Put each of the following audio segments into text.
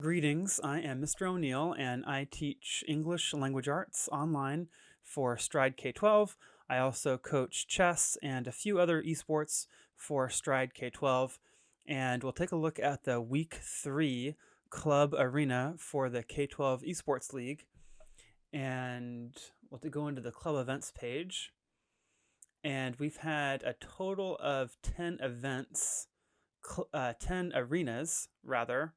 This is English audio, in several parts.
Greetings, I am Mr. O'Neill and I teach English Language Arts online for Stride K12. I also coach chess and a few other esports for Stride K12. And we'll take a look at the Week 3 Club Arena for the K12 Esports League. And we'll go into the club events page. And we've had a total of 10 events, 10 arenas, rather,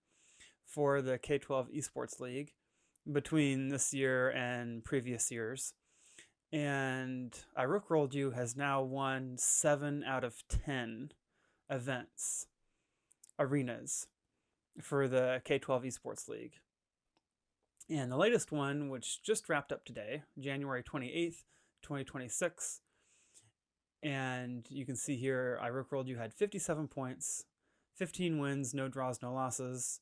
for the K12 Esports League between this year and previous years. And I Rolled You has now won 7 out of 10 events, arenas, for the K12 Esports League. And the latest one, which just wrapped up today, January 28th, 2026. And you can see here, I Rolled You had 57 points, 15 wins, no draws, no losses.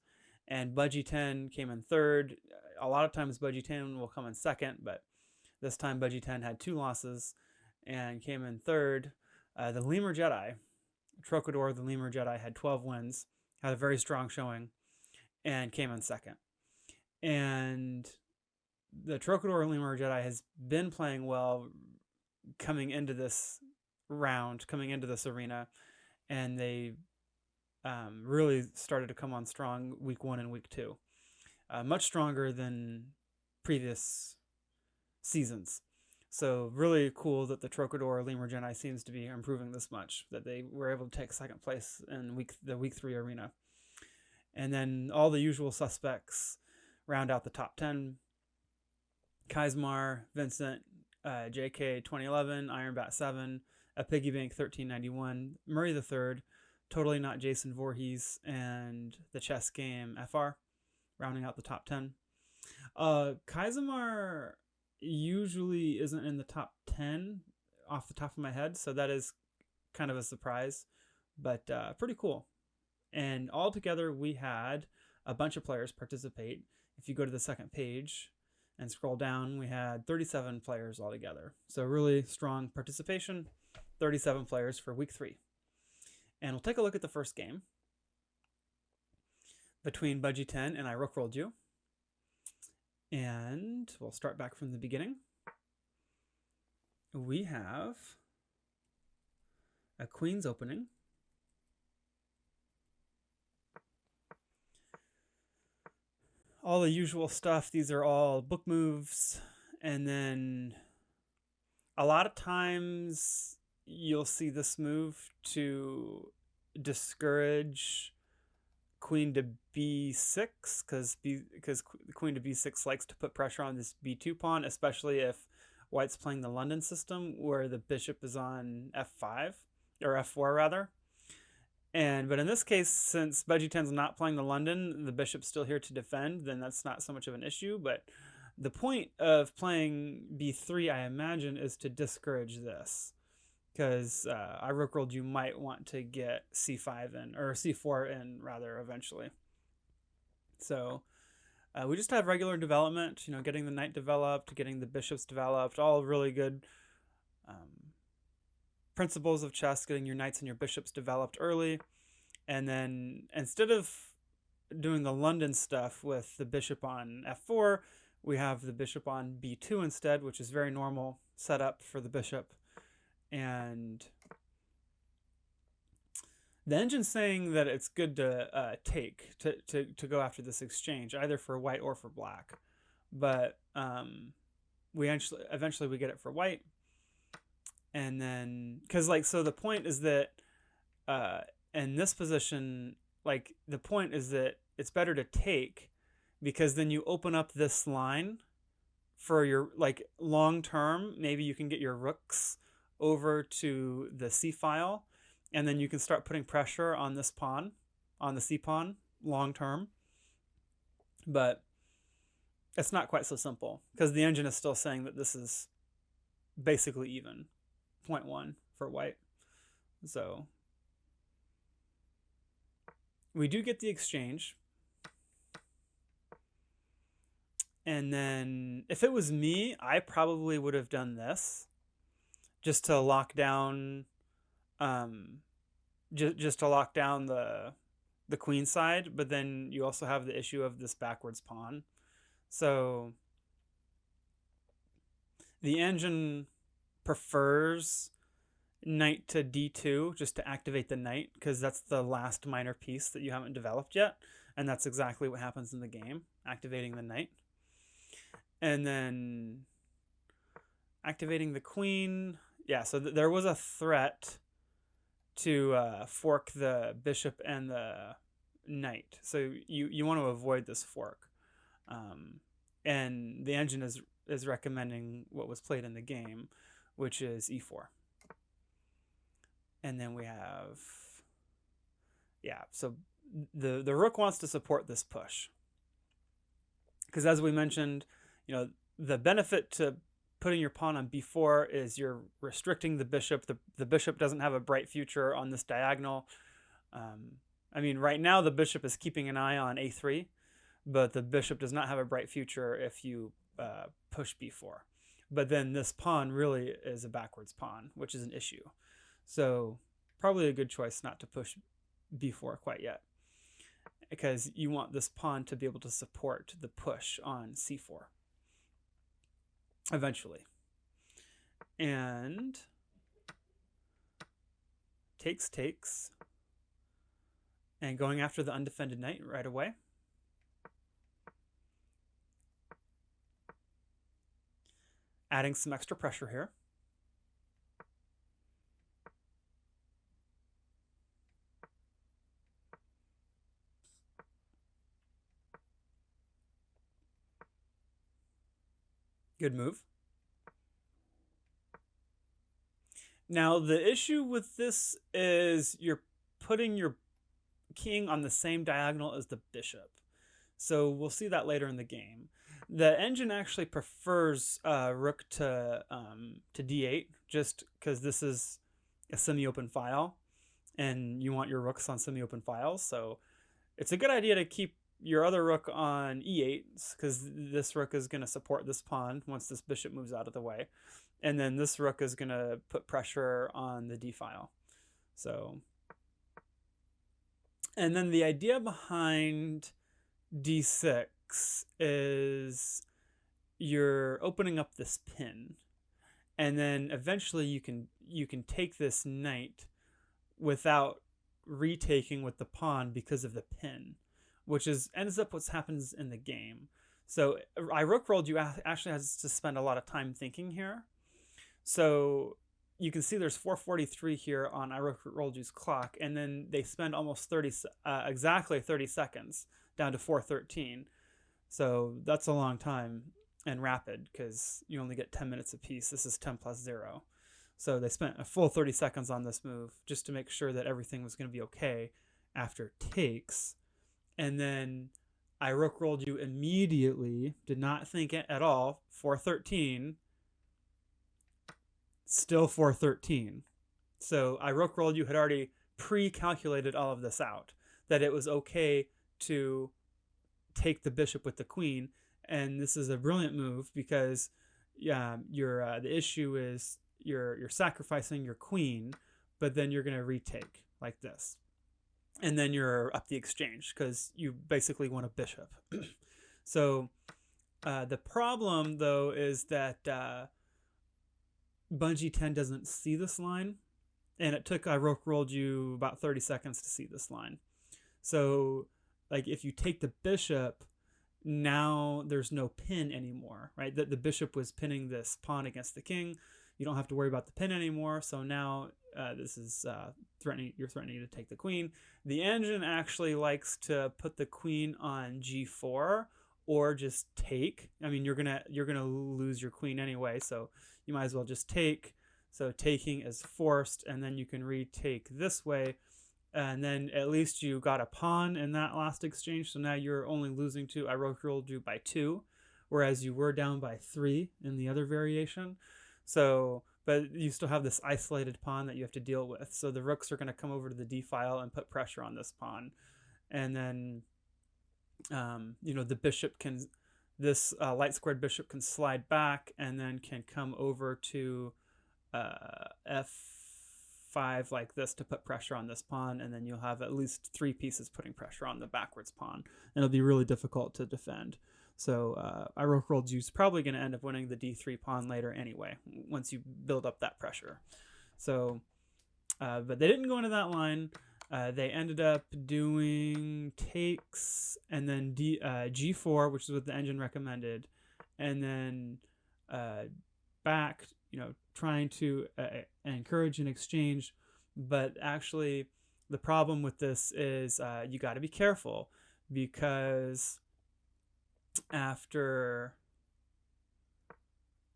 And Budgie 10 came in third. A lot of times Budgie 10 will come in second, but this time Budgie 10 had 2 losses and came in third. The Lemur Jedi, Trocador, the Lemur Jedi, had 12 wins, had a very strong showing, and came in second. And the Trocador Lemur Jedi has been playing well coming into this round, coming into this arena, and they really started to come on strong week 1 and week 2. Much stronger than previous seasons. So really cool that the Trocador Lemur Jedi seems to be improving this much, that they were able to take second place in the week 3 arena. And then all the usual suspects round out the top 10. Kaismar, Vincent, JK 2011, Ironbat 7, a Piggy Bank 1391, Murray the Third, Totally Not Jason Voorhees, and the Chess Game FR, rounding out the top 10. Kaismar usually isn't in the top 10 off the top of my head, so that is kind of a surprise, but pretty cool. And altogether, we had a bunch of players participate. If you go to the second page and scroll down, we had 37 players altogether. So really strong participation, 37 players for week 3. And we'll take a look at the first game between Budgie 10 and I Rolled You. And we'll start back from the beginning. We have a Queen's opening. All the usual stuff. These are all book moves. And then a lot of times you'll see this move to discourage queen to b6 because the queen to b6 likes to put pressure on this b2 pawn, especially if white's playing the London system where the bishop is on f5 or f4 rather. But in this case, since Budgie 10's not playing the London, the bishop's still here to defend, then that's not so much of an issue. But the point of playing b3, I imagine, is to discourage this. Because I Rolled You might want to get c5 in, or c4 in rather, eventually. So we just have regular development, getting the knight developed, getting the bishops developed, all really good principles of chess, getting your knights and your bishops developed early. And then instead of doing the London stuff with the bishop on f4, we have the bishop on b2 instead, which is very normal setup for the bishop. And the engine's saying that it's good to to go after this exchange, either for white or for black. But eventually we get it for white. And then, so the point is that in this position, the point is that it's better to take, because then you open up this line for your, long term. Maybe you can get your rooks over to the c file, and then you can start putting pressure on this pawn, on the c pawn, long term. But it's not quite so simple, because the engine is still saying that this is basically even, 0.1 for white. So we do get the exchange. And then if it was me, I probably would have done this just to lock down just to lock down the the queen side, but then you also have the issue of this backwards pawn. So the engine prefers knight to d2 just to activate the knight, because that's the last minor piece that you haven't developed yet, and that's exactly what happens in the game, activating the knight. And then activating the queen, yeah, so there was a threat to fork the bishop and the knight, so you want to avoid this fork. And the engine is recommending what was played in the game, which is e4. And then we have, yeah, so the rook wants to support this push, because as we mentioned, the benefit to putting your pawn on b4 is you're restricting the bishop. The bishop doesn't have a bright future on this diagonal. I mean, right now the bishop is keeping an eye on a3, but the bishop does not have a bright future if you push b4. But then this pawn really is a backwards pawn, which is an issue. So probably a good choice not to push b4 quite yet, because you want this pawn to be able to support the push on c4 eventually. And takes, and going after the undefended knight right away. Adding some extra pressure here. Good move. Now, the issue with this is you're putting your king on the same diagonal as the bishop. So we'll see that later in the game. The engine actually prefers rook to d8, just because this is a semi-open file, and you want your rooks on semi-open files. So it's a good idea to keep your other rook on e8, because this rook is going to support this pawn once this bishop moves out of the way. And then this rook is going to put pressure on the d file. So, and then the idea behind d6 is you're opening up this pin, and then eventually you can take this knight without retaking with the pawn because of the pin, which ends up what happens in the game. So I rook rolled you actually has to spend a lot of time thinking here. So you can see there's 4:43 here on I rook rolled you's clock, and then they spend almost exactly 30 seconds down to 4:13. So that's a long time and rapid, because you only get 10 minutes apiece. This is 10 plus 0. So they spent a full 30 seconds on this move just to make sure that everything was going to be okay after takes. And then I rook rolled you immediately, did not think it at all, 4:13, still 4:13. So I rook rolled you had already pre-calculated all of this out, that it was okay to take the bishop with the queen. And this is a brilliant move, because the issue is you're sacrificing your queen, but then you're going to retake like this, and then you're up the exchange because you basically want a bishop. So the problem though is that Bungee 10 doesn't see this line, and it took I rook rolled you about 30 seconds to see this line. So like if you take the bishop, now there's no pin anymore, right? The bishop was pinning this pawn against the king. You don't have to worry about the pin anymore. So now this is you're threatening to take the queen. The engine actually likes to put the queen on g4 or just take. I mean, you're gonna lose your queen anyway, so you might as well just take. So taking is forced, and then you can retake this way. And then at least you got a pawn in that last exchange. So now you're only losing to I rook rolled you by 2, whereas you were down by 3 in the other variation. So, but you still have this isolated pawn that you have to deal with. So the rooks are going to come over to the d file and put pressure on this pawn. And then, the bishop can, this light squared bishop can slide back and then can come over to f 5 like this to put pressure on this pawn, and then you'll have at least 3 pieces putting pressure on the backwards pawn, and it'll be really difficult to defend. So I rook-rolled you's probably going to end up winning the d3 pawn later anyway, once you build up that pressure. So, but they didn't go into that line. They ended up doing takes, and then g4, which is what the engine recommended, and then back, trying to encourage an exchange. But actually, the problem with this is you got to be careful, because after,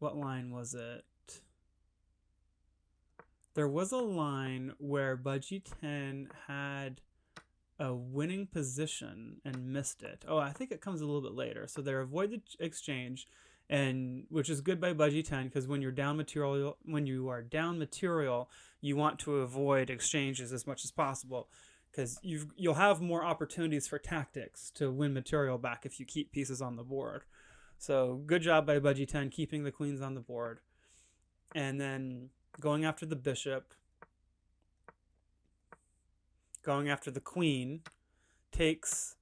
what line was it? There was a line where Budgie 10 had a winning position and missed it. Oh, I think it comes a little bit later. So they avoid the exchange, and which is good by Budgie 10, because when you are down material, you want to avoid exchanges as much as possible, because you'll have more opportunities for tactics to win material back if you keep pieces on the board. So good job by Budgie 10 keeping the queens on the board. And then going after the bishop, going after the queen, takes,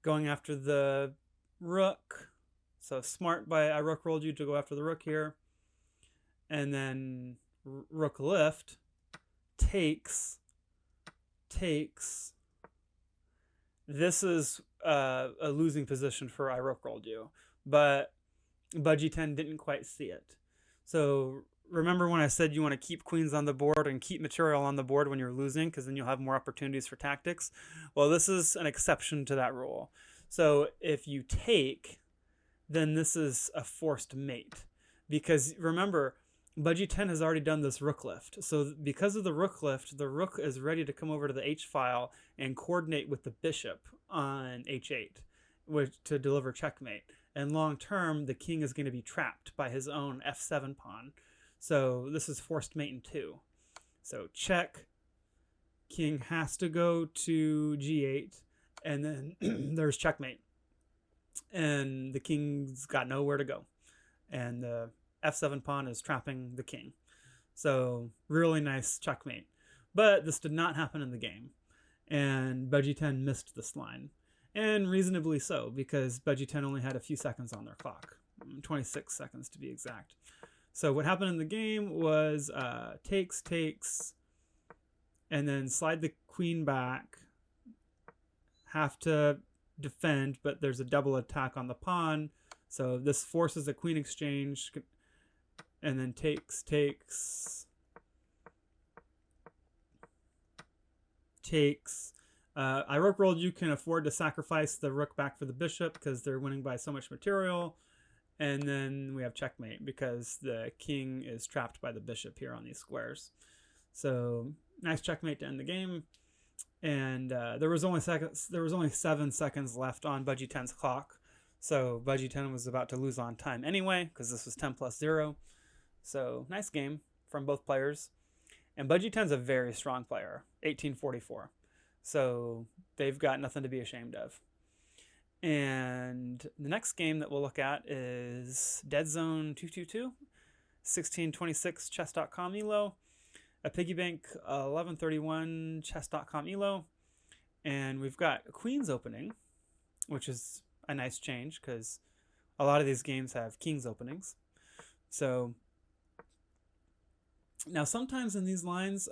going after the rook. So smart by I rook rolled you to go after the rook here. And then rook lift, takes. This is a losing position for I rook rolled you, but Budgie 10 didn't quite see it. So remember when I said you want to keep queens on the board and keep material on the board when you're losing, because then you'll have more opportunities for tactics? Well, this is an exception to that rule. So if you take, then this is a forced mate, because remember, Budgie 10 has already done this rook lift. So because of the rook lift, the rook is ready to come over to the H file and coordinate with the bishop on H8 to deliver checkmate. And long term, the king is going to be trapped by his own F7 pawn. So this is forced mate in 2. So check, king has to go to G8, and then there's checkmate. And the king's got nowhere to go. And the F7 pawn is trapping the king. So really nice checkmate. But this did not happen in the game, and Budgie 10 missed this line. And reasonably so, because Budgie 10 only had a few seconds on their clock, 26 seconds to be exact. So what happened in the game was takes, and then slide the queen back, have to defend, but there's a double attack on the pawn. So this forces a queen exchange, and then takes. I rook rolled you can afford to sacrifice the rook back for the bishop because they're winning by so much material. And then we have checkmate because the king is trapped by the bishop here on these squares. So nice checkmate to end the game. And there was only 7 seconds left on Budgie 10's clock. So Budgie 10 was about to lose on time anyway, because this was 10+0. So nice game from both players. And Budgie 10's a very strong player, 1844. So they've got nothing to be ashamed of. And the next game that we'll look at is Dead Zone 222, 1626 chess.com elo, a piggy bank 1131 chess.com elo. And we've got a Queen's opening, which is a nice change because a lot of these games have King's openings. So now sometimes in these lines,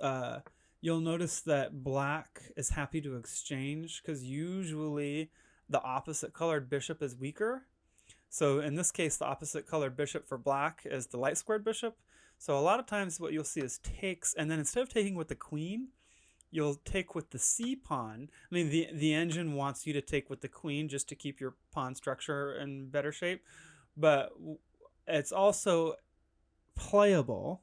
you'll notice that black is happy to exchange because usually the opposite colored bishop is weaker. So in this case, the opposite colored bishop for black is the light squared bishop. So a lot of times what you'll see is takes, and then instead of taking with the queen, you'll take with the C pawn. I mean, the engine wants you to take with the queen just to keep your pawn structure in better shape, but it's also playable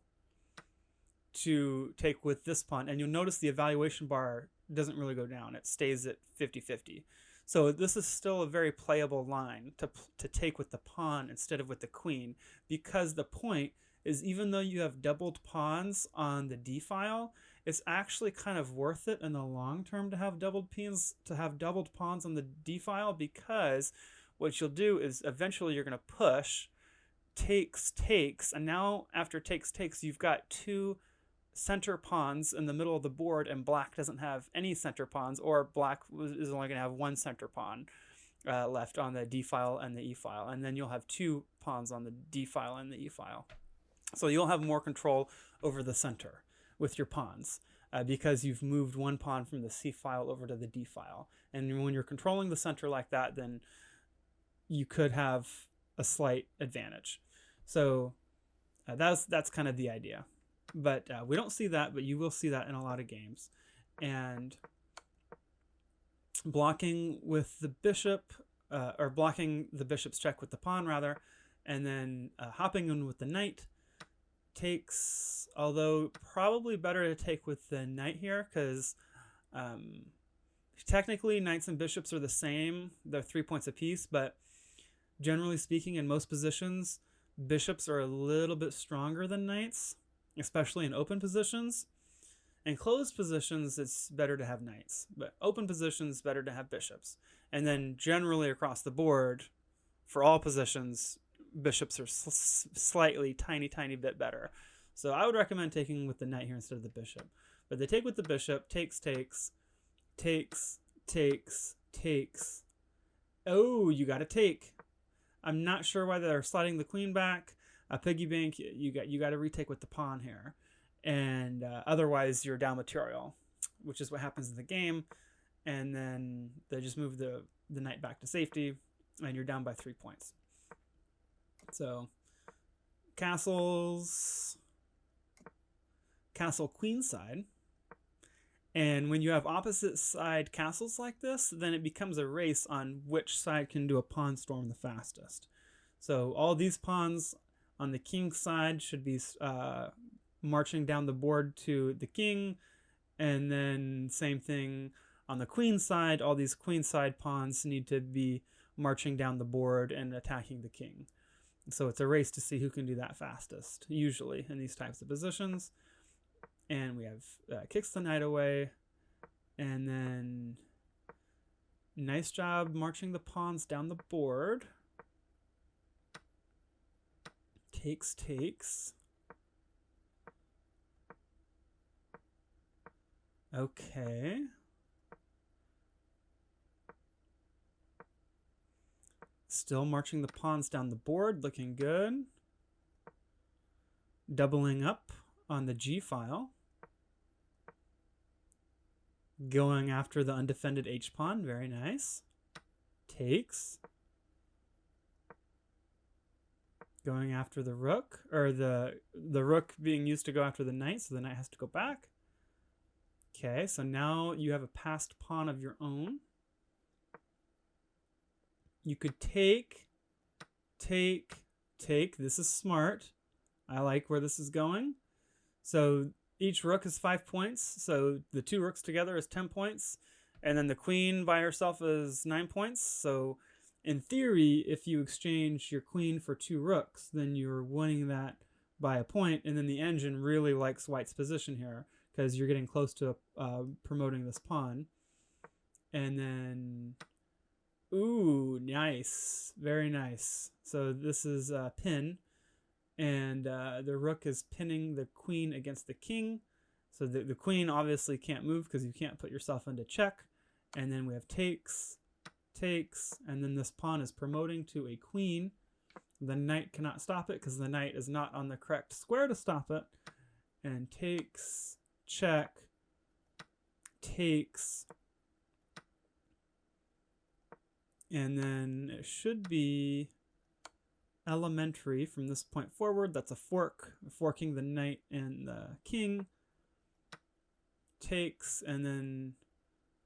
to take with this pawn, and you'll notice the evaluation bar doesn't really go down. It stays at 50-50. So this is still a very playable line to take with the pawn instead of with the queen, because the point is, even though you have doubled pawns on the D file, it's actually kind of worth it in the long term to have doubled pawns on the D file, because what you'll do is eventually you're going to push takes, and now after takes, you've got two center pawns in the middle of the board, and black doesn't have any center pawns, or black is only going to have one center pawn left on the D file and the E file, and then you'll have 2 pawns on the D file and the E file. So you'll have more control over the center with your pawns because you've moved one pawn from the C file over to the D file. And when you're controlling the center like that, then you could have a slight advantage. So that's kind of the idea. But we don't see that, but you will see that in a lot of games. And blocking with the bishop, or blocking the bishop's check with the pawn rather, and then hopping in with the knight takes, although probably better to take with the knight here, because technically knights and bishops are the same. They're 3 points apiece, but generally speaking, in most positions, bishops are a little bit stronger than knights, especially in open positions. In closed positions, it's better to have knights, but open positions, better to have bishops. And then generally across the board, for all positions, bishops are slightly, tiny bit better. So I would recommend taking with the knight here instead of the bishop. But they take with the bishop, takes. Oh, you got to take. I'm not sure why they're sliding the queen back. A piggy bank, you got to retake with the pawn here. And otherwise you're down material, which is what happens in the game. And then they just move the knight back to safety, and you're down by 3 points. So castles, castle queenside. And when you have opposite side castles like this, then it becomes a race on which side can do a pawn storm the fastest. So all these pawns on the king side should be marching down the board to the king, and then same thing on the queen side. All these queen side pawns need to be marching down the board and attacking the king. So it's a race to see who can do that fastest, usually in these types of positions. And we have kicks the knight away, and then nice job marching the pawns down the board. Takes. Okay. Still marching the pawns down the board, looking good. Doubling up on the G file. Going after the undefended H pawn, very nice. Takes. Going after the rook, or the rook being used to go after the knight, so the knight has to go back. Okay, so now you have a passed pawn of your own. You could take. This is smart. I like where this is going. So each rook is 5 points. So the 2 rooks together is 10 points. And then the queen by herself is 9 points. So in theory, if you exchange your queen for 2 rooks, then you're winning that by a point. And then the engine really likes white's position here, because you're getting close to promoting this pawn. And then, ooh, nice. Very nice. So this is a pin. And the rook is pinning the queen against the king. So the queen obviously can't move because you can't put yourself into check. And then we have takes. And then this pawn is promoting to a queen. The knight cannot stop it because the knight is not on the correct square to stop it. And takes, check, takes. And then it should be elementary from this point forward. That's a fork, forking the knight and the king. Takes, and then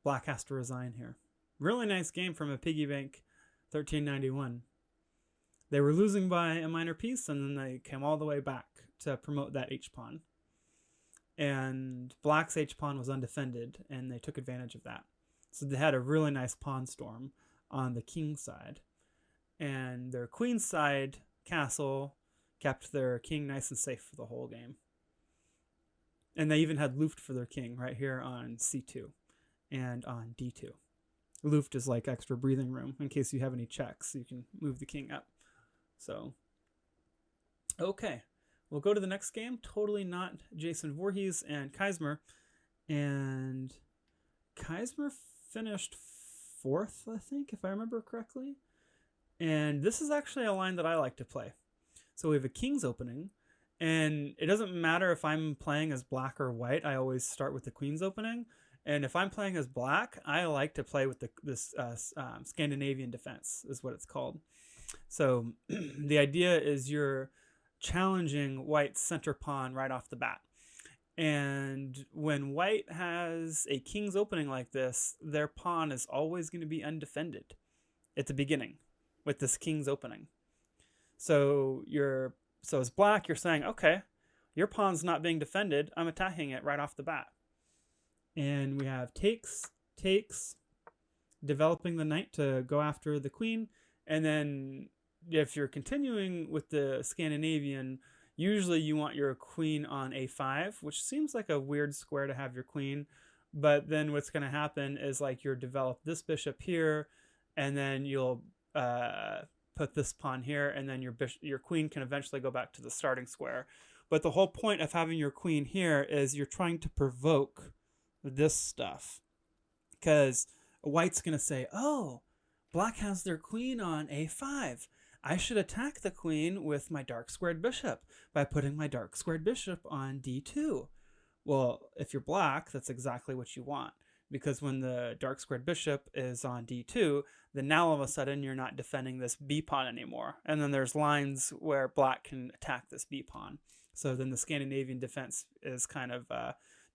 black has to resign here. Really nice game from a piggy bank 1391. They were losing by a minor piece, and then they came all the way back to promote that H-pawn. And black's H-pawn was undefended, and they took advantage of that. So they had a really nice pawn storm on the king side. And their queen side castle kept their king nice and safe for the whole game. And they even had Luft for their king right here on C2 and on D2. Luft is like extra breathing room in case you have any checks. You can move the king up. So, okay. we'll go to the next game. Totally not Jason Voorhees and Keismer. And Keismer finished 4th, I think, if I remember correctly. And this is actually a line that I like to play. So we have a King's opening. And it doesn't matter if I'm playing as black or white. I always start with the Queen's opening. And if I'm playing as black, I like to play with this Scandinavian defense, is what it's called. So the idea is you're challenging white's center pawn right off the bat. And when white has a King's opening like this, their pawn is always going to be undefended at the beginning with this King's opening. So as black, you're saying, okay, your pawn's not being defended. I'm attacking it right off the bat. And we have takes, developing the knight to go after the queen. And then if you're continuing with the Scandinavian, usually you want your queen on a5, which seems like a weird square to have your queen. But then what's going to happen is like you'll develop this bishop here, and then you'll put this pawn here, and then your queen can eventually go back to the starting square. But the whole point of having your queen here is you're trying to provoke this stuff. Because white's going to say, oh, black has their queen on a5. I should attack the queen with my dark squared bishop by putting my dark squared bishop on d2. Well, if you're black, that's exactly what you want. Because when the dark squared bishop is on d2, then now all of a sudden you're not defending this b pawn anymore. And then there's lines where black can attack this b pawn. So then the Scandinavian defense is kind of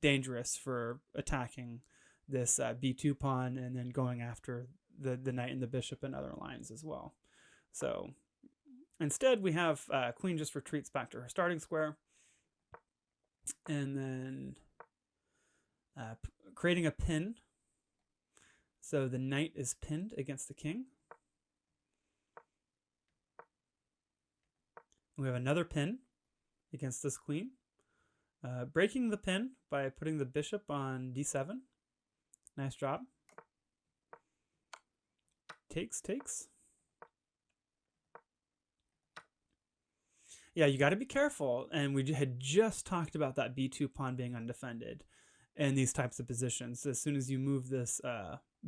dangerous for attacking this b2 pawn and then going after the knight and the bishop and other lines as well. So instead we have queen just retreats back to her starting square, and then creating a pin. So the knight is pinned against the king. We have another pin against this queen. Breaking the pin by putting the bishop on d7. Nice job. Takes. Yeah, you got to be careful. And we had just talked about that b2 pawn being undefended in these types of positions. As soon as you move this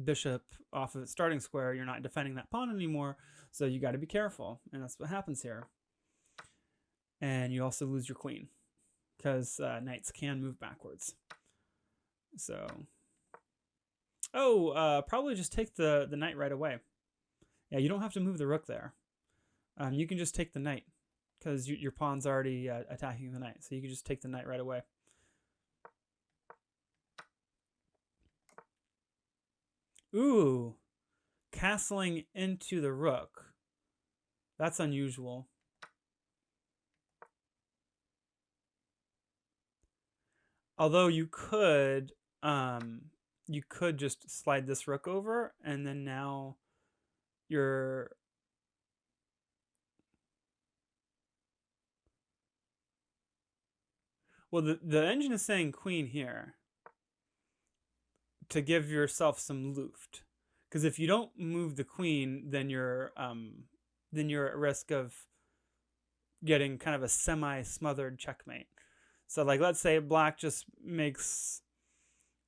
bishop off of its starting square, you're not defending that pawn anymore. So you got to be careful. And that's what happens here. And you also lose your queen because knights can move backwards. So, probably just take the knight right away. Yeah, you don't have to move the rook there. You can just take the knight because your pawn's already attacking the knight. So you can just take the knight right away. Ooh, castling into the rook. That's unusual. Although you could just slide this rook over, and then now you're well, the engine is saying queen here to give yourself some luft, because if you don't move the queen, then you're at risk of getting kind of a semi-smothered checkmate. So like, let's say black just makes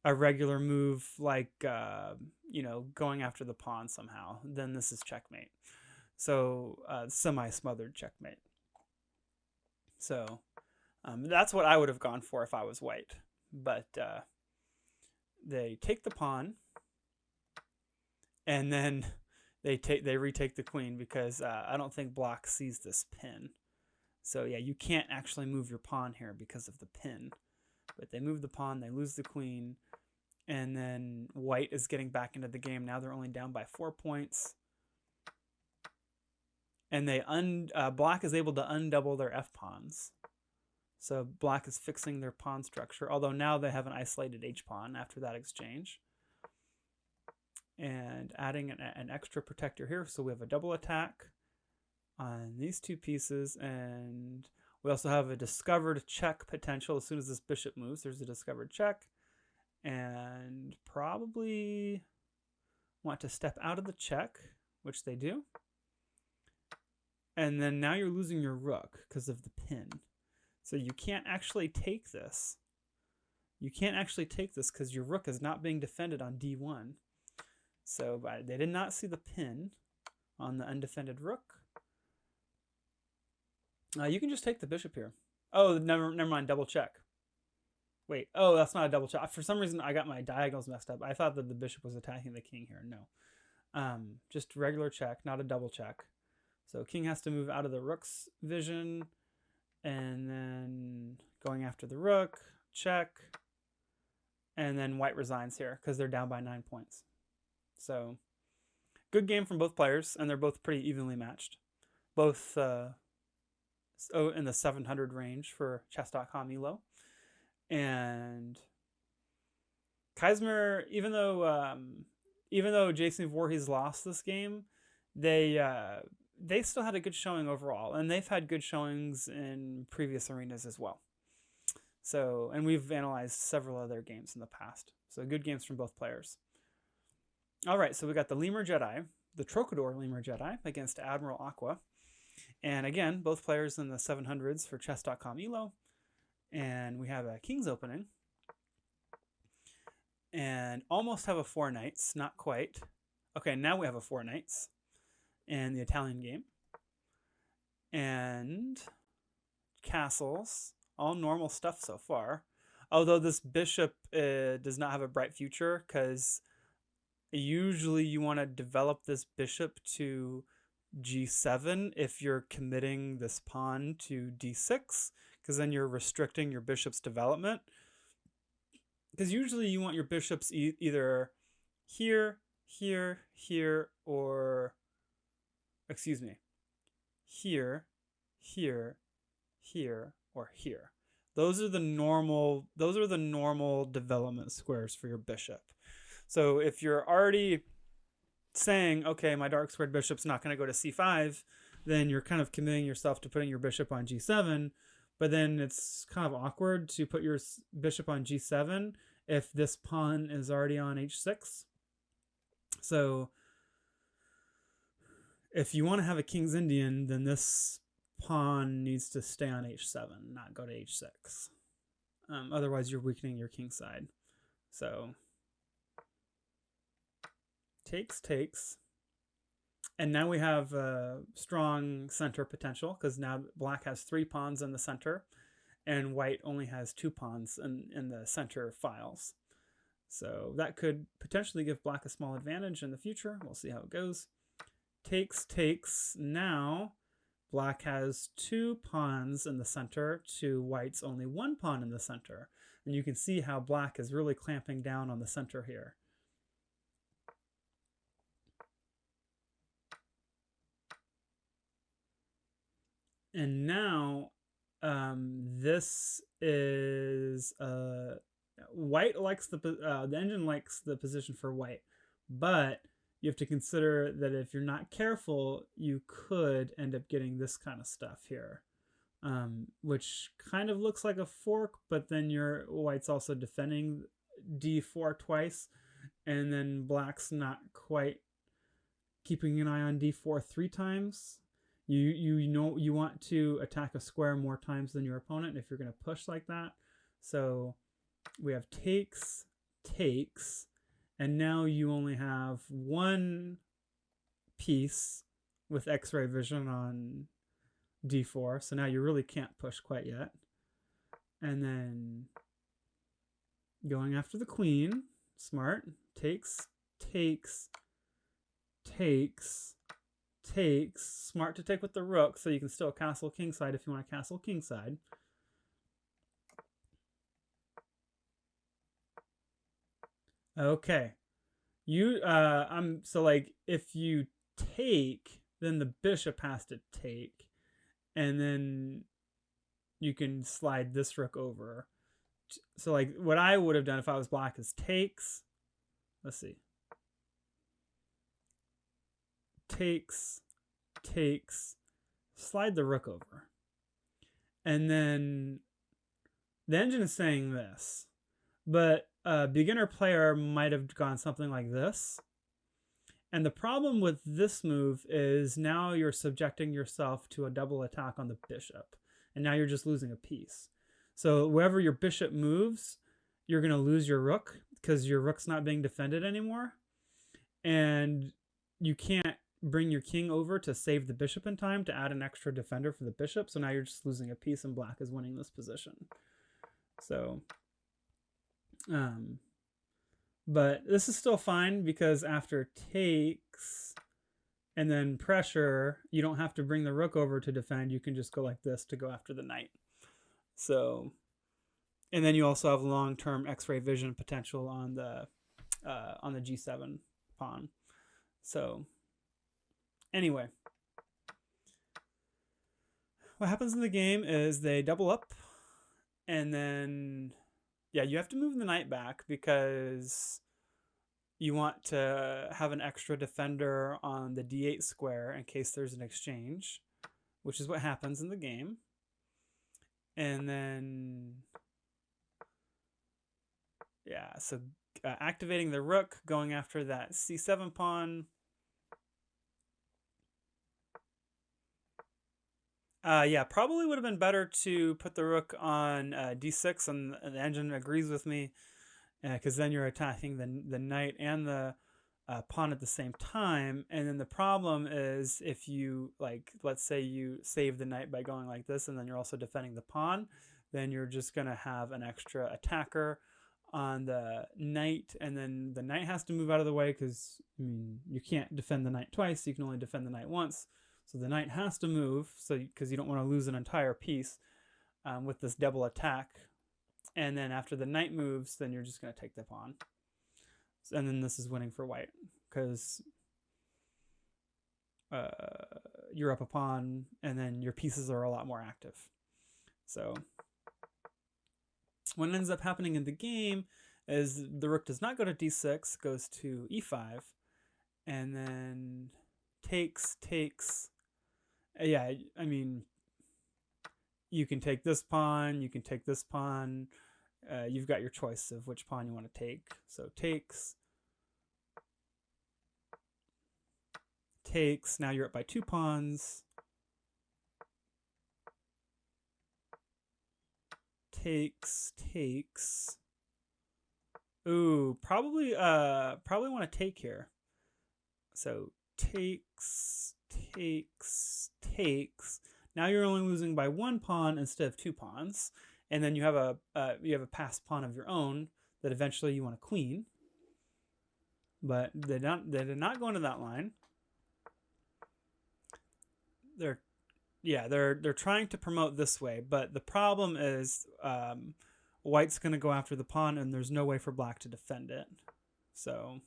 a regular move, like going after the pawn somehow, then this is checkmate. So semi-smothered checkmate. So that's what I would have gone for if I was white. But they take the pawn, and then they retake the queen because I don't think black sees this pin. So yeah, you can't actually move your pawn here because of the pin. But they move the pawn, they lose the queen, and then white is getting back into the game. Now they're only down by 4 points. And black is able to undouble their f-pawns. So black is fixing their pawn structure, although now they have an isolated h-pawn after that exchange. And adding an extra protector here, so we have a double attack on these two pieces, and we also have a discovered check potential. As soon as this bishop moves, there's a discovered check, and probably want to step out of the check, which they do. And then now you're losing your rook because of the pin. So you can't actually take this. You can't actually take this because your rook is not being defended on d1. So they did not see the pin on the undefended rook. You can just take the bishop here. Oh, never mind, double check. Wait, oh, that's not a double check. For some reason, I got my diagonals messed up. I thought that the bishop was attacking the king here. No. Just regular check, not a double check. So king has to move out of the rook's vision, and then going after the rook, check, and then white resigns here because they're down by 9 points. So good game from both players, and they're both pretty evenly matched. Both in the 700 range for chess.com elo. And Keismer, even though Jason Voorhees lost this game, they still had a good showing overall, and they've had good showings in previous arenas as well. So, and we've analyzed several other games in the past. So good games from both players. All right, so we got the Lemur Jedi, the Trocador Lemur Jedi against Admiral Aqua. And again, both players in the 700s for chess.com elo. And we have a King's Opening. And almost have a 4 knights, not quite. Okay, now we have a 4 knights in the Italian game. And castles, all normal stuff so far. Although this bishop does not have a bright future, because usually you want to develop this bishop to g7 if you're committing this pawn to d6, because then you're restricting your bishop's development. Because usually you want your bishops either here, here, here, or excuse me, here, here, here, or here. Those are the normal development squares for your bishop. So if you're already saying, okay, my dark squared bishop's not going to go to c5, then you're kind of committing yourself to putting your bishop on g7, but then it's kind of awkward to put your bishop on g7 if this pawn is already on h6. So if you want to have a King's Indian, then this pawn needs to stay on h7, not go to h6. Otherwise, you're weakening your king side. So takes. And now we have strong center potential, because now black has 3 pawns in the center, and white only has 2 pawns in the center files. So that could potentially give black a small advantage in the future. We'll see how it goes. Takes. Now black has 2 pawns in the center to white's only 1 pawn in the center. And you can see how black is really clamping down on the center here. And now this is white likes the engine likes the position for white, but you have to consider that if you're not careful, you could end up getting this kind of stuff here, which kind of looks like a fork, but then your white's also defending d4 twice, and then black's not quite keeping an eye on d4 3 times. You know you want to attack a square more times than your opponent if you're going to push like that. So we have takes, and now you only have 1 piece with X-ray vision on d4. So now you really can't push quite yet. And then going after the queen, smart. Takes. Smart to take with the rook, so you can still castle kingside if you want to castle kingside. Okay. So like if you take, then the bishop has to take, and then you can slide this rook over. So like what I would have done if I was black is takes. Let's see. Takes, slide the rook over. And then the engine is saying this, but a beginner player might have gone something like this. And the problem with this move is now you're subjecting yourself to a double attack on the bishop. and now you're just losing a piece. So wherever your bishop moves, you're going to lose your rook because your rook's not being defended anymore. And you can't bring your king over to save the bishop in time to add an extra defender for the bishop. So now you're just losing a piece and black is winning this position. So, but this is still fine because after takes and then pressure, you don't have to bring the rook over to defend. You can just go like this to go after the knight. So, and then you also have long-term X-ray vision potential on the G7 pawn. So anyway, what happens in the game is they double up, and then you have to move the knight back because you want to have an extra defender on the d8 square in case there's an exchange, which is what happens in the game. And then so activating the rook, going after that c7 pawn. Probably would have been better to put the rook on d6, and the engine agrees with me, because then you're attacking the knight and the pawn at the same time. And then the problem is if you, like, let's say you save the knight by going like this, and then you're also defending the pawn, then you're just going to have an extra attacker on the knight, and then the knight has to move out of the way because, I mean, you can't defend the knight twice, you can only defend the knight once. So the knight has to move, because you don't want to lose an entire piece with this double attack. And then after the knight moves, then you're just going to take the pawn. And then this is winning for white because you're up a pawn, and then your pieces are a lot more active. So what ends up happening in the game is the rook does not go to d6, goes to e5, and then takes. I mean, you can take this pawn, you can take this pawn. You've got your choice of which pawn you want to take. So takes. Now you're up by 2 pawns. Takes. Ooh, probably want to take here. So takes. Now you're only losing by 1 pawn instead of 2 pawns, and then you have a passed pawn of your own that eventually you want to queen. But they did not go into that line. They're trying to promote this way, but the problem is white's going to go after the pawn, and there's no way for black to defend it. So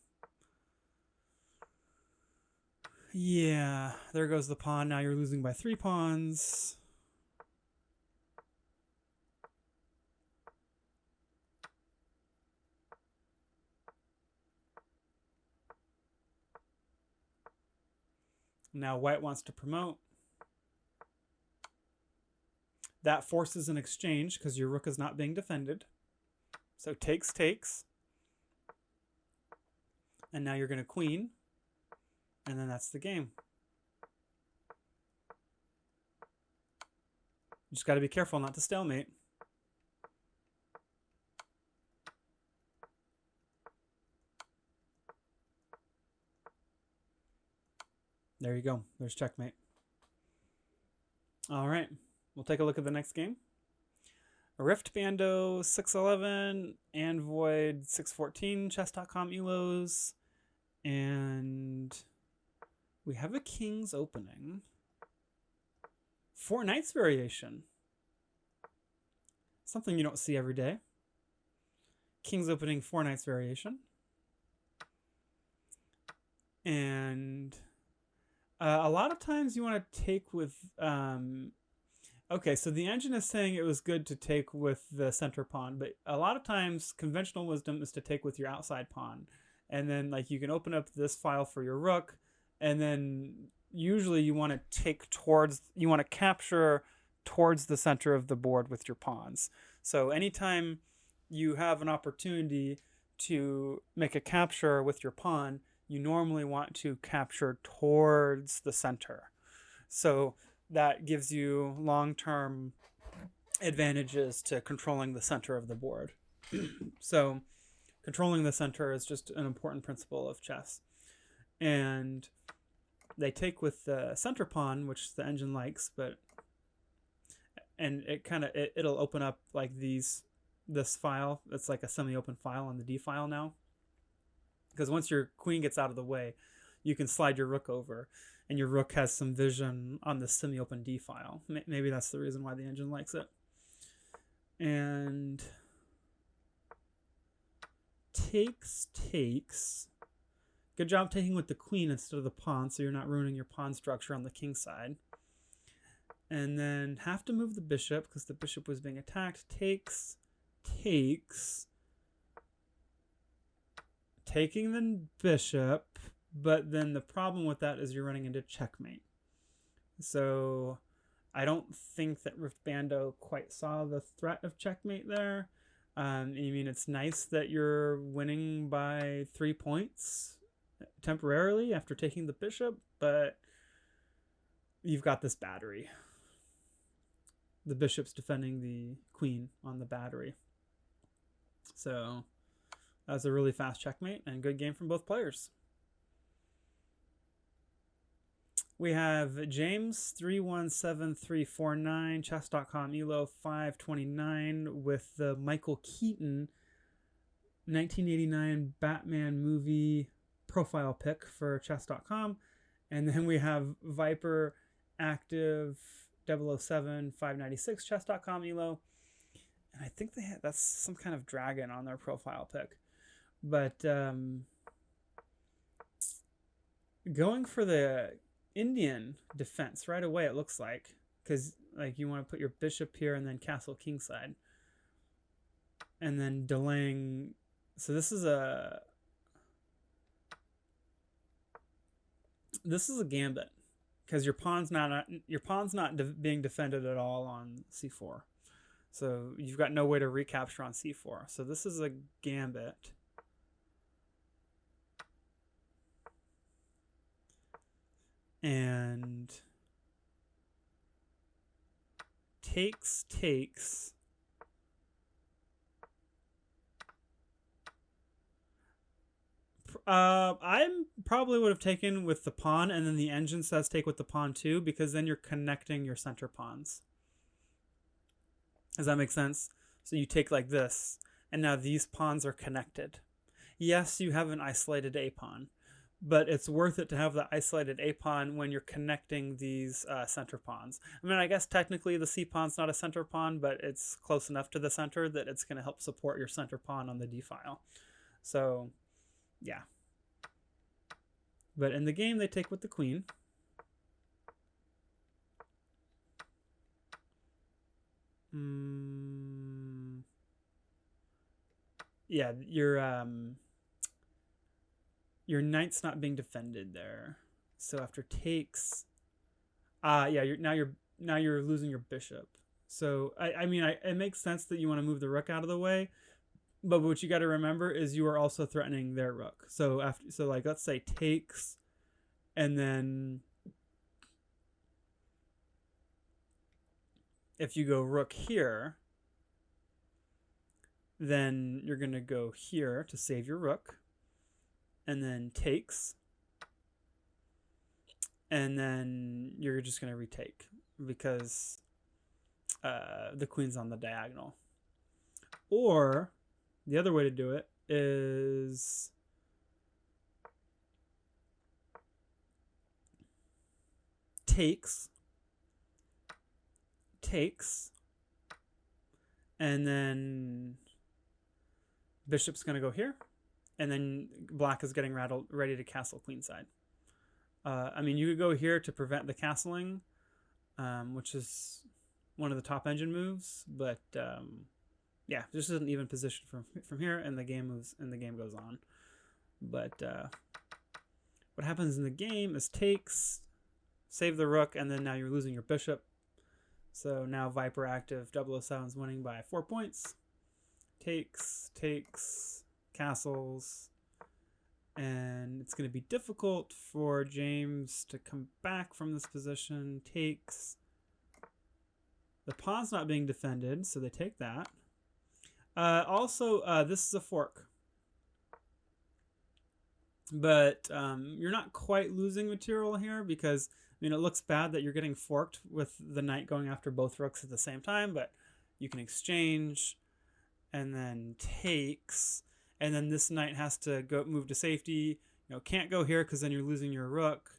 yeah, there goes the pawn. Now you're losing by 3 pawns. Now white wants to promote. That forces an exchange because your rook is not being defended. So takes. And now you're going to queen. And then that's the game. You just got to be careful not to stalemate. There you go. There's checkmate. All right. We'll take a look at the next game. Rift Bando 611, Anvoid 614, chess.com elos, and we have a King's opening. 4 knights variation. Something you don't see every day. King's opening, 4 knights variation. And a lot of times you want to take with... okay, so the engine is saying it was good to take with the center pawn, but a lot of times conventional wisdom is to take with your outside pawn. And then, like, you can open up this file for your rook, and then usually you want to take towards, you want to capture towards the center of the board with your pawns. So anytime you have an opportunity to make a capture with your pawn, you normally want to capture towards the center. So that gives you long-term advantages to controlling the center of the board. So controlling the center is just an important principle of chess. And they take with the center pawn, which the engine likes, and it'll open up like this file. It's like a semi-open file on the D file now. Because once your queen gets out of the way, you can slide your rook over, and your rook has some vision on the semi-open D file. Maybe that's the reason why the engine likes it. And takes. Good job taking with the queen instead of the pawn, so you're not ruining your pawn structure on the king side. And then have to move the bishop because the bishop was being attacked. Takes. Taking the bishop, but then the problem with that is you're running into checkmate. So I don't think that Rift Bando quite saw the threat of checkmate there. I mean, it's nice that you're winning by 3 points temporarily after taking the bishop, but you've got this battery. The bishop's defending the queen on the battery. So that's a really fast checkmate and good game from both players. We have James 317349, chess.com Elo 529 with the Michael Keaton 1989 Batman movie profile pic for chess.com. And then we have Viper Active 007 596, chess.com Elo. And I think that's some kind of dragon on their profile pic. But going for the Indian defense right away, it looks like, because like you want to put your bishop here and then castle kingside, and then delaying. So this is a gambit because your pawn's not being defended at all on c4, so you've got no way to recapture on c4. So this is a gambit. And takes. I probably would have taken with the pawn, and then the engine says take with the pawn too, because then you're connecting your center pawns. Does that make sense? So you take like this, and now these pawns are connected. Yes, you have an isolated A pawn, but it's worth it to have the isolated A pawn when you're connecting these center pawns. I mean, I guess technically the C pawn's not a center pawn, but it's close enough to the center that it's going to help support your center pawn on the D file. So, yeah. But in the game, they take with the queen. Yeah, your knight's not being defended there. So after takes, yeah, you're losing your bishop. So I mean, it makes sense that you want to move the rook out of the way, but what you got to remember is you are also threatening their rook. So like let's say takes, and then if you go rook here, then you're going to go here to save your rook, and then takes, and then you're just going to retake because the queen's on the diagonal. Or the other way to do it is takes, and then bishop's going to go here, and then black is getting ready to castle queenside. I mean, you could go here to prevent the castling, which is one of the top engine moves, but yeah, this is an even position from here, and the game moves and the game goes on. But what happens in the game is takes, save the rook, and then now you're losing your bishop. So now Viper Active 007 is winning by 4 points. Takes, castles, and it's going to be difficult for James to come back from this position. Takes, The pawn's not being defended, so they take that. This is a fork. But you're not quite losing material here because, I mean, it looks bad that you're getting forked with the knight going after both rooks at the same time, but you can exchange and then takes, and then this knight has to go move to safety. Can't go here because then you're losing your rook.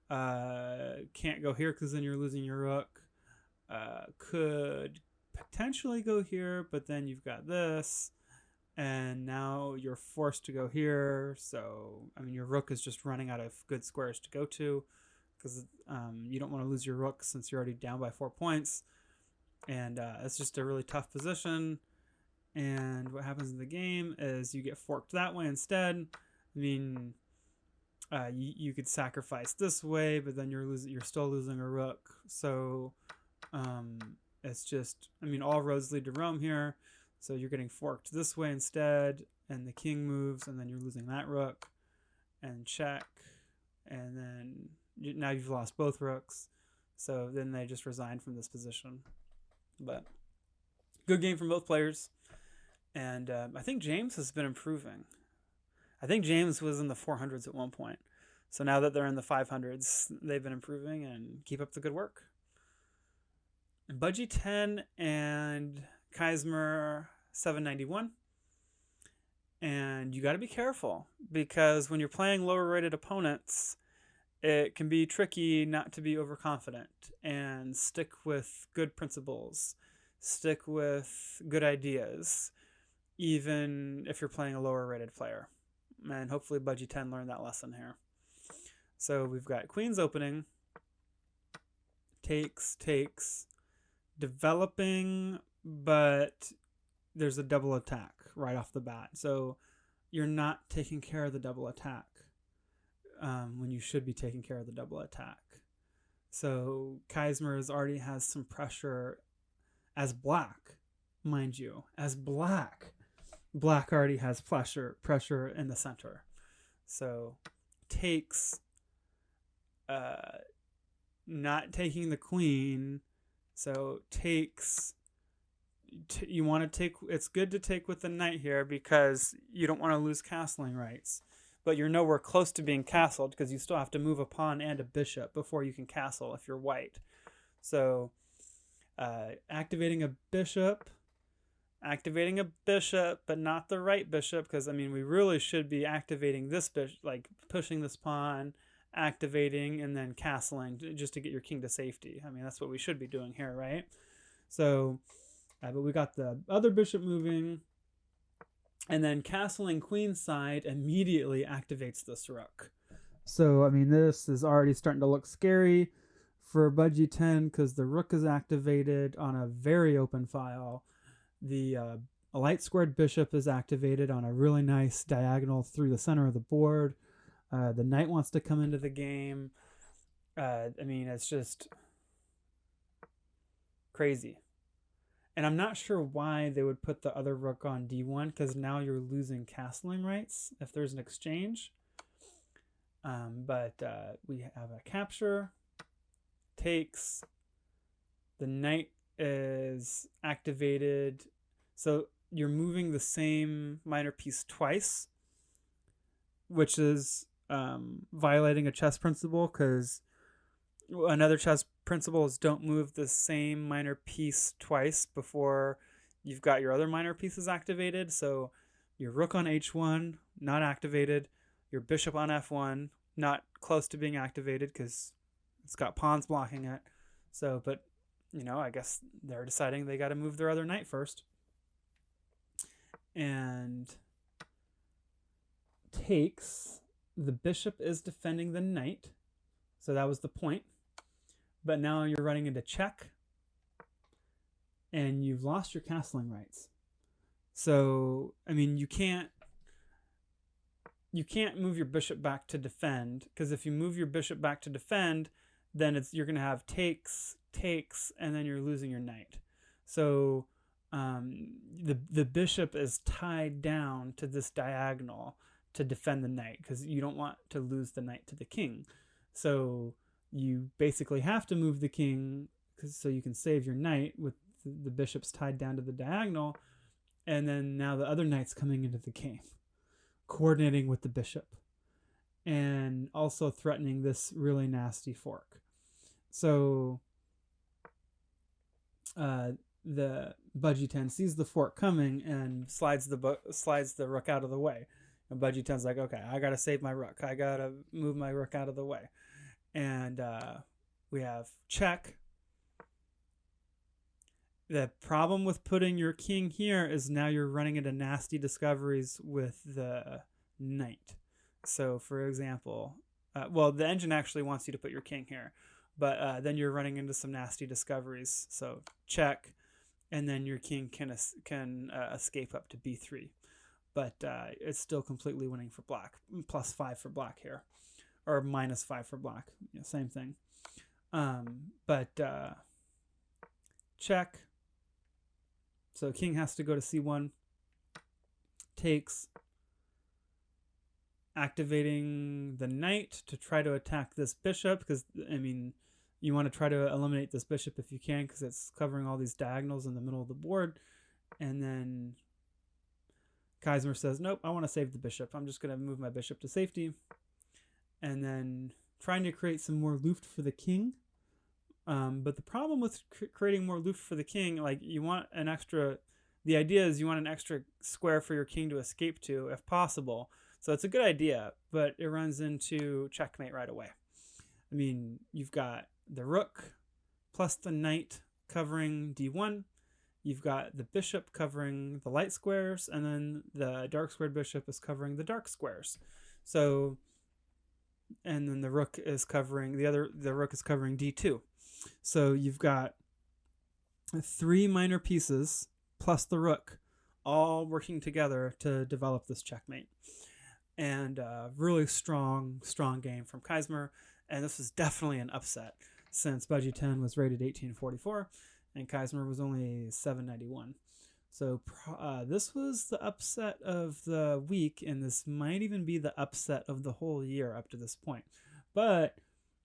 Can't go here because then you're losing your rook. Could potentially go here, but then you've got this, and now you're forced to go here. So, I mean, your rook is just running out of good squares to go to because you don't want to lose your rook since you're already down by 4 points. And it's just a really tough position. And what happens in the game is you get forked that way instead. I mean, you could sacrifice this way, but then you're still losing a rook. So it's just, I mean, all roads lead to Rome here. So you're getting forked this way instead, and the king moves, and then you're losing that rook, and check, and then now you've lost both rooks. So then they just resign from this position. But good game from both players. And I think James has been improving. I think James was in the 400s at one point. So now that they're in the 500s, they've been improving, and keep up the good work. Budgie 10 and Keismer 791. And you got to be careful because when you're playing lower rated opponents, it can be tricky not to be overconfident and stick with good principles, stick with good ideas, even if you're playing a lower rated player. And hopefully Budgie 10 learned that lesson here. So we've got Queen's opening, takes, developing, but there's a double attack right off the bat. So you're not taking care of the double attack when you should be taking care of the double attack. So Keismer already has some pressure as black, mind you. As black already has pressure in the center. So takes, not taking the queen. So takes, you want to take, it's good to take with the knight here because you don't want to lose castling rights. But you're nowhere close to being castled because you still have to move a pawn and a bishop before you can castle if you're white. So activating a bishop, but not the right bishop, because I mean we really should be activating this bishop, like pushing this pawn, activating, and then castling just to get your king to safety. I mean that's what we should be doing here, right? So, but we got the other bishop moving, and then castling queenside immediately activates this rook. So I mean this is already starting to look scary for Budgie 10 because the rook is activated on a very open file. The a light squared bishop is activated on a really nice diagonal through the center of the board. The knight wants to come into the game. I mean, it's just crazy. And I'm not sure why they would put the other rook on d1 because now you're losing castling rights if there's an exchange. But we have a capture, takes, the knight is activated, so you're moving the same minor piece twice, which is violating a chess principle because another chess principle is don't move the same minor piece twice before you've got your other minor pieces activated. So your rook on h1 not activated, your bishop on f1 not close to being activated because it's got pawns blocking it. So but you know, I guess they're deciding they got to move their other knight first. And takes, the bishop is defending the knight. So that was the point. But now you're running into check. And you've lost your castling rights. So, I mean, you can't move your bishop back to defend. Because if you move your bishop back to defend, then you're going to have takes, and then you're losing your knight. So the bishop is tied down to this diagonal to defend the knight because you don't want to lose the knight to the king. So you basically have to move the king so you can save your knight with the bishops tied down to the diagonal, and then now the other knight's coming into the game, coordinating with the bishop, and also threatening this really nasty fork. So the Budgie 10 sees the fork coming and slides the rook out of the way. And Budgie 10's like, okay, I gotta save my rook. I gotta move my rook out of the way. And we have check. The problem with putting your king here is now you're running into nasty discoveries with the knight. So, for example, well, the engine actually wants you to put your king here, but then you're running into some nasty discoveries. So check, and then your king can escape up to b3. But it's still completely winning for black. +5 for black here, or -5 for black. Same thing. But check. So king has to go to c1. Takes. Activating the knight to try to attack this bishop, because, I mean, you want to try to eliminate this bishop if you can, because it's covering all these diagonals in the middle of the board. And then Keismer says, nope, I want to save the bishop. I'm just going to move my bishop to safety. And then trying to create some more loot for the king. But the problem with creating more loot for the king, like, you want an extra, the idea is you want an extra square for your king to escape to if possible. So it's a good idea, but it runs into checkmate right away. I mean, you've got the rook plus the knight covering d1. You've got the bishop covering the light squares, and then the dark squared bishop is covering the dark squares. So, and then the rook is covering the rook is covering d2. So you've got 3 minor pieces plus the rook all working together to develop this checkmate. And really strong game from Keismer. And this was definitely an upset, since Budgie 10 was rated 1844 and Keismer was only 791. So this was the upset of the week, and this might even be the upset of the whole year up to this point. But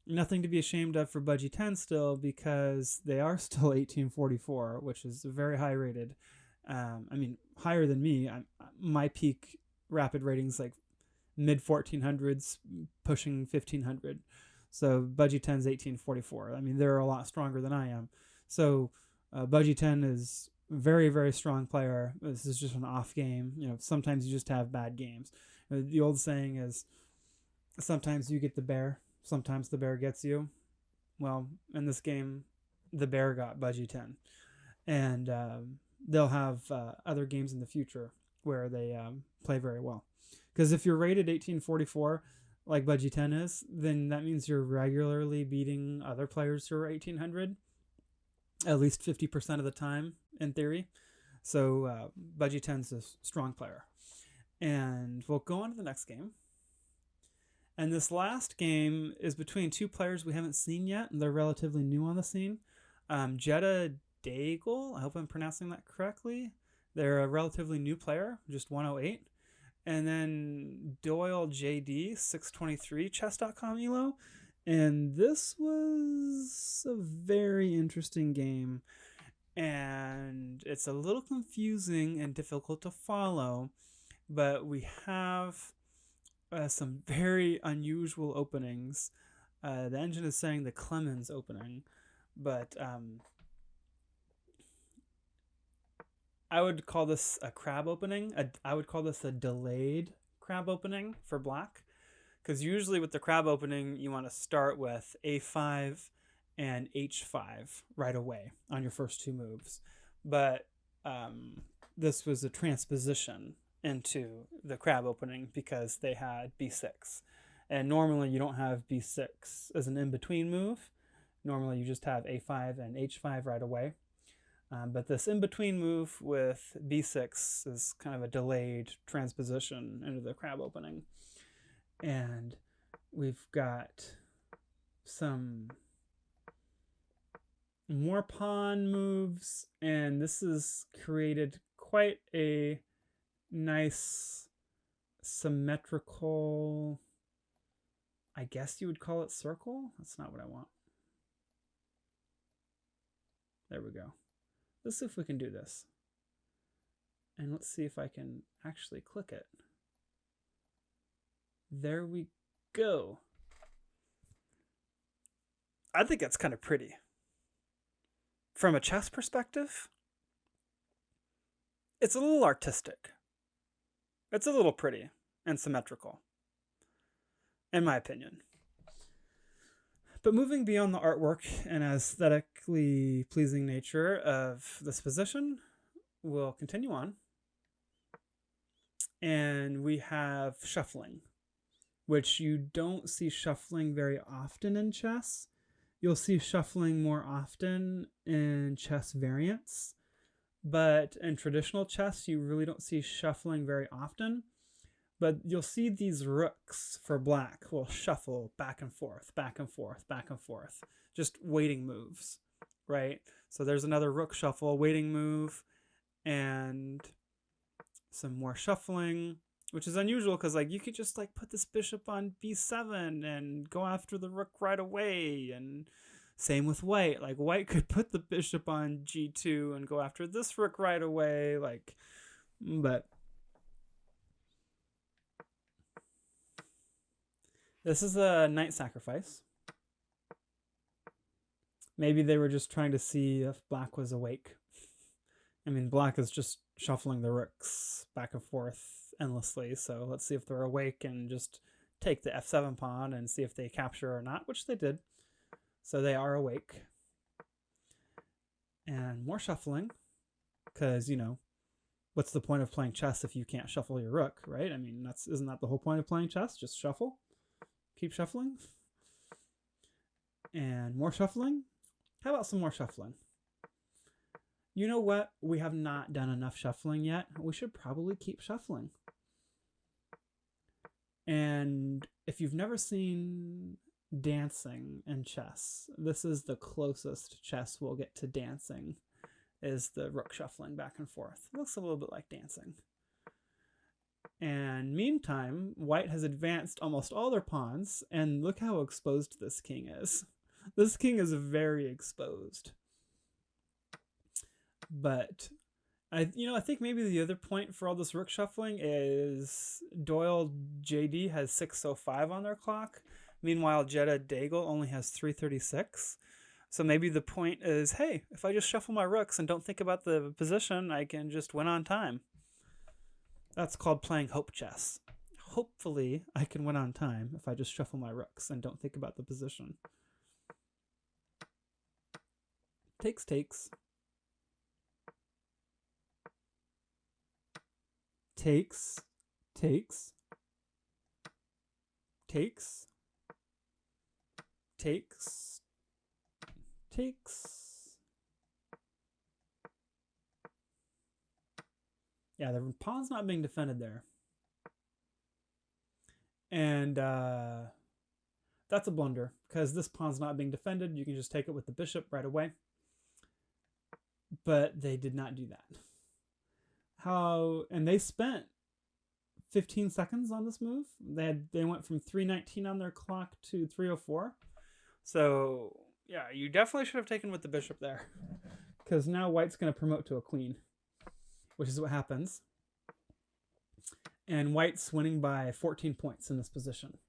nothing to be ashamed of for Budgie 10 still, because they are still 1844, which is very high rated. I mean, higher than me. My peak rapid ratings like mid 1400s, pushing 1500. So Budgie 10's 1844. I mean, they're a lot stronger than I am. So Budgie 10 is very, very strong player. This is just an off game. Sometimes you just have bad games. The old saying is, sometimes you get the bear, sometimes the bear gets you. Well, in this game, the bear got Budgie 10. And they'll have other games in the future where they play very well. Because if you're rated 1844, like Budgie 10 is, then that means you're regularly beating other players who are 1800, at least 50% of the time, in theory. So Budgie 10's a strong player. And we'll go on to the next game. And this last game is between 2 players we haven't seen yet, and they're relatively new on the scene. Jetta Daigle, I hope I'm pronouncing that correctly. They're a relatively new player, just 108. And then Doyle JD 623 chess.com elo. And this was a very interesting game, and it's a little confusing and difficult to follow, but we have some very unusual openings. The engine is saying the Clemens opening, but I would call this a crab opening. I would call this a delayed crab opening for black, because usually with the crab opening, you want to start with a5 and h5 right away on your first 2 moves. But this was a transposition into the crab opening because they had b6. And normally you don't have b6 as an in-between move. Normally you just have a5 and h5 right away. But this in-between move with b6 is kind of a delayed transposition into the crab opening. And we've got some more pawn moves, and this has created quite a nice symmetrical, I guess you would call it circle. That's not what I want. There we go. Let's see if we can do this. And let's see if I can actually click it. There we go. I think that's kind of pretty. From a chess perspective, it's a little artistic. It's a little pretty and symmetrical, in my opinion. But moving beyond the artwork and aesthetically pleasing nature of this position, we'll continue on. And we have shuffling, which you don't see shuffling very often in chess. You'll see shuffling more often in chess variants, but in traditional chess, you really don't see shuffling very often. But you'll see these rooks for black will shuffle back and forth, back and forth, back and forth, just waiting moves, right? So there's another rook shuffle, waiting move, and some more shuffling, which is unusual because like you could just like put this bishop on b7 and go after the rook right away. And same with white. Like white could put the bishop on g2 and go after this rook right away. Like, but this is a knight sacrifice. Maybe they were just trying to see if black was awake. I mean, black is just shuffling the rooks back and forth endlessly. So let's see if they're awake and just take the f7 pawn and see if they capture or not, which they did. So they are awake. And more shuffling, because, you know, what's the point of playing chess if you can't shuffle your rook, right? I mean, isn't that the whole point of playing chess? Just shuffle. Keep shuffling. And more shuffling. How about some more shuffling? You know what? We have not done enough shuffling yet. We should probably keep shuffling. And if you've never seen dancing in chess, this is the closest chess will get to dancing, is the rook shuffling back and forth. It looks a little bit like dancing. And meantime, white has advanced almost all their pawns, and look how exposed this king is. This king is very exposed. But I think maybe the other point for all this rook shuffling is Doyle JD has 6:05 on their clock. Meanwhile, Jeddah Daigle only has 3:36. So maybe the point is, hey, if I just shuffle my rooks and don't think about the position, I can just win on time. That's called playing hope chess. Hopefully, I can win on time if I just shuffle my rooks and don't think about the position. Takes. Takes. Yeah, the pawn's not being defended there. And that's a blunder, because this pawn's not being defended. You can just take it with the bishop right away. But they did not do that. And they spent 15 seconds on this move. They went from 3:19 on their clock to 3:04. So yeah, you definitely should have taken with the bishop there, because now white's going to promote to a queen, which is what happens. And white's winning by 14 points in this position,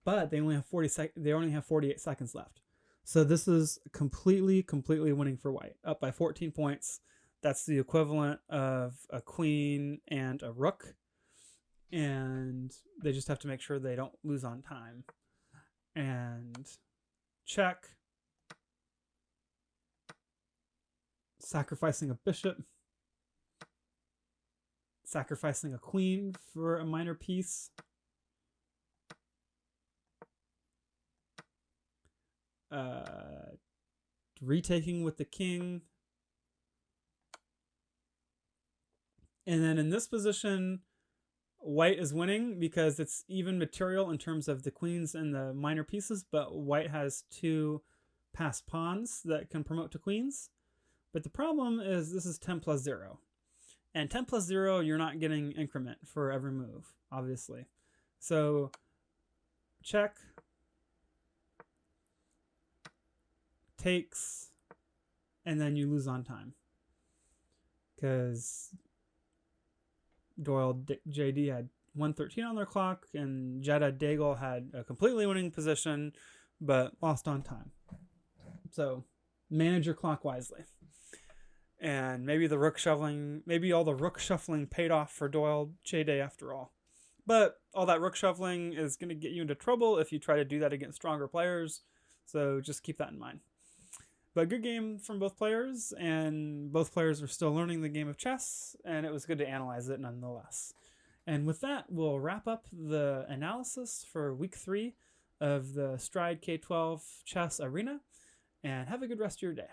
but they only have 48 seconds left. So this is completely winning for white, up by 14 points. That's the equivalent of a queen and a rook. And they just have to make sure they don't lose on time. And check. Sacrificing a bishop. Sacrificing a queen for a minor piece. Retaking with the king. And then in this position, white is winning because it's even material in terms of the queens and the minor pieces, but white has 2 passed pawns that can promote to queens. But the problem is this is 10 plus 0. And 10 plus 0, you're not getting increment for every move, obviously. So check. Takes. and then you lose on time. Because Doyle JD had 113 on their clock, and Jeddah Daigle had a completely winning position, but lost on time. So manage your clock wisely. And maybe all the rook shuffling paid off for Doyle J-Day after all. But all that rook shuffling is going to get you into trouble if you try to do that against stronger players. So just keep that in mind. But good game from both players, and both players are still learning the game of chess, and it was good to analyze it nonetheless. And with that, we'll wrap up the analysis for week 3 of the Stride K12 Chess Arena, and have a good rest of your day.